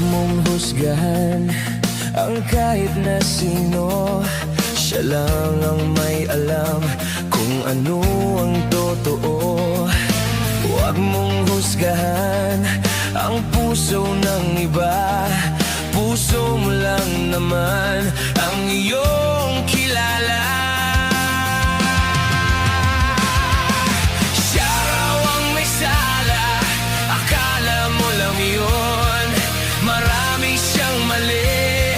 mong husgahan ang kahit na sino. Siya lang ang may alam kung ano ang totoo. Huwag mong husgahan ang puso ng iba. Puso mo lang naman ang iyong kilala. Siya raw ang may sala, akala mo lang yun. Marami siyang mali,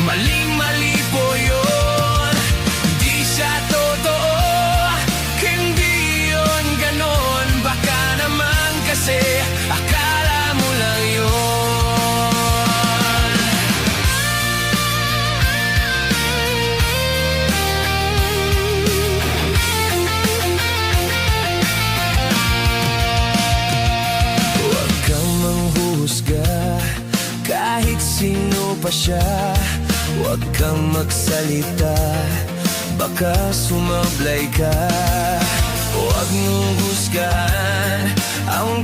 maling-mali po yun. Di siya totoo, hindi yun ganon. Baka naman kasi akala mo lang yun. Huwag kang manghusga kahit sino pa siya. Huwag kang magsalita, baka sumablay ka. Huwag mong husgahan ang